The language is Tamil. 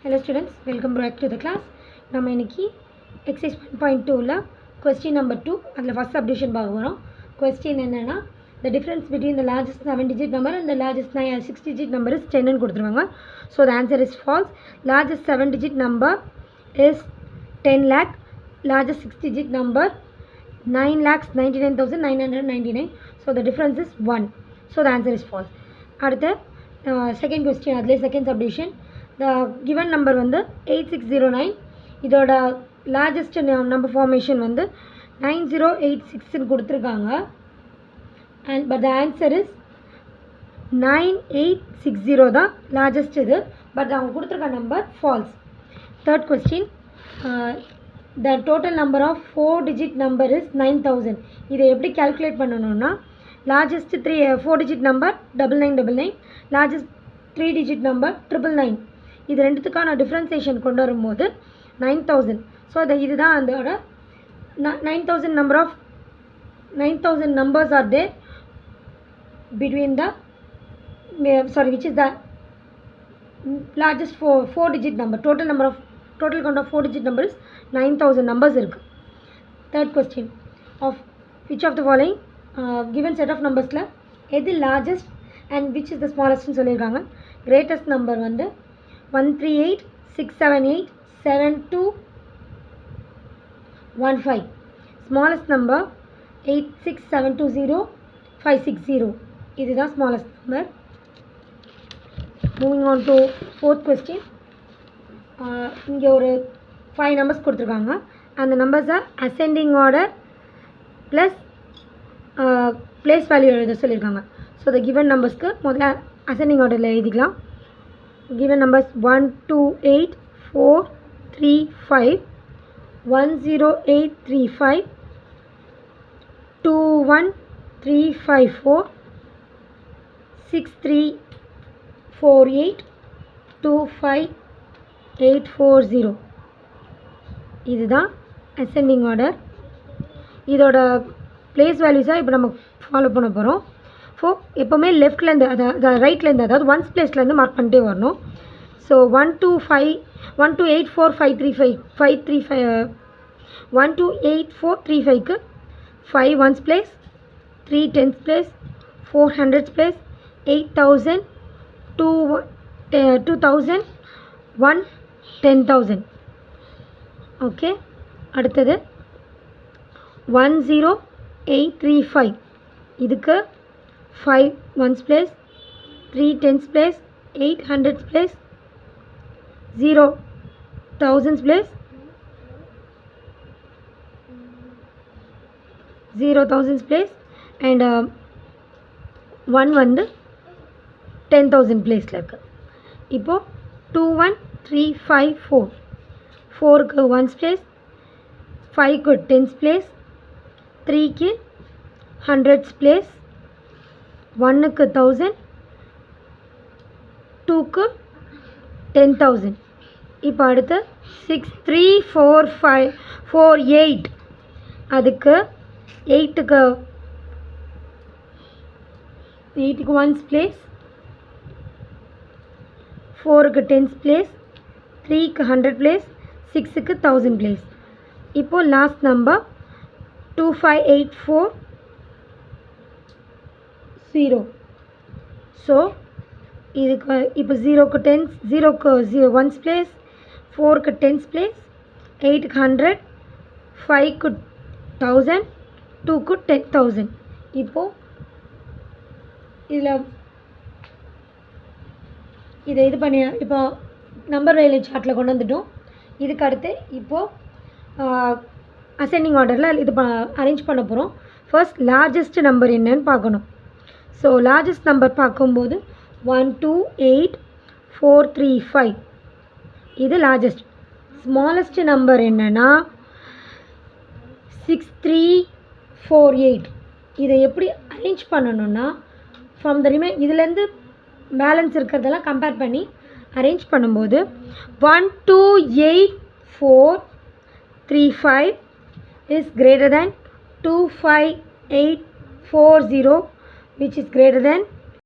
Hello students, welcome back to the class. நம்ம இன்னைக்கு exercise 1.2ல question number 2 அதில் first subdivision பார்க்க போகிறோம். question என்னன்னா the difference between the largest 7-digit number and the largest 6-digit number is 10 ன்னு கொடுத்துருவாங்க. So the answer is false. Largest 7-digit number is 10 lakh. Largest 6-digit number 9,99,999. So the difference is 1. So the answer is false. அடுத்த second question அதிலே second subdivision. The given number வந்து 8609. இதோட largest number formation வந்து 9086 கொடுத்துருக்காங்க. But the answer is 9860 தான் largest இது. But அவங்க கொடுத்துருக்க number false. Third question. The total number of 4-digit number is 9000. இதை எப்படி calculate பண்ணணும்னா largest 4-digit number 9999, largest 3-digit number 999. இது ரெண்டுத்துக்கான டிஃப்ரென்சியேஷன் கொண்டு வரும்போது 9000. ஸோ இதுதான் அதோட 9000 numbers are there between the which is the largest 4-digit number. Total count of 4-digit number is 9000 numbers இருக்கு. Third question. Of which of the following given set of numbersல எது largest and which is the smallest ன்னு சொல்லியிருக்காங்க. greatest number வந்து 138,678,7215. smallest number 86,720,560. இதுதான் smallest number. Moving on to fourth question. இங்கே ஒரு 5 numbers கொடுத்துருக்காங்க. அந்த numbers are ascending order plus place value எழுத சொல்லியிருக்காங்க. ஸோ the given numbersக்கு முதல்ல ascending orderல எழுதிக்கலாம். given numbers 128,435, 10835, 21354, 6348, 25840. இதுதான் ascending order. இதோட place values இப்போ நம்ம ஃபாலோ பண்ண போகிறோம். எப்போவுமே லெஃப்ட்லேருந்து அதாவது ரைட்லேருந்து அதாவது ஒன்ஸ் பிளேஸ்லேருந்து மார்க் பண்ணிட்டே வரணும். ஸோ 1284335க்கு 5 ones place, 3 tens place, 4 hundreds place, 8000, 2000, 1 10,000. Okay, அடுத்தது 10835 இதுக்கு 5 ones place, 3 tens place, 8 hundreds place, 0 thousands place, 0 thousands place, and 1 வந்து 10,000 placeல இருக்கு. இப்போ 21354, 4க்கு ones place, 5க்கு tens place, 3க்கு hundreds place, 1க்கு 1000, 2க்கு 10,000. இப்போ அடுத்து 634548 அதுக்கு 8க்கு ஒன்ஸ் பிளேஸ், 4க்கு டென்ஸ் பிளேஸ், 3க்கு 100 பிளேஸ், 6க்கு 1000 பிளேஸ். இப்போ லாஸ்ட் நம்பர் 2584. ஸோ இதுக்கு இப்போ 0க்கு 10s, 0க்கு ஒன்ஸ் பிளேஸ், 4க்கு டென்ஸ் பிளேஸ், 8க்கு 100, 5க்கு 1000, 2க்கு 10,000. இப்போது இதை இது பண்ணி இப்போ நம்பர் வேல்யூ சார்ட்டில் கொண்டு வந்துட்டோம். இதுக்கு அடுத்து இப்போது அசெண்டிங் ஆர்டரில் இது அரேஞ்ச் பண்ண போகிறோம். ஃபர்ஸ்ட் லார்ஜஸ்ட் நம்பர் என்னன்னு பார்க்கணும். ஸோ லார்ஜஸ்ட் நம்பர் பார்க்கும்போது 128,435 இது லார்ஜஸ்ட். ஸ்மாலஸ்ட் நம்பர் என்னென்னா 6348. இதை எப்படி அரேஞ்ச் பண்ணணும்னா ஃப்ரம் த இதுலேருந்து பேலன்ஸ் இருக்கிறதெல்லாம் கம்பேர் பண்ணி அரேஞ்ச் பண்ணும்போது 128,435 is greater than 25840, which is greater than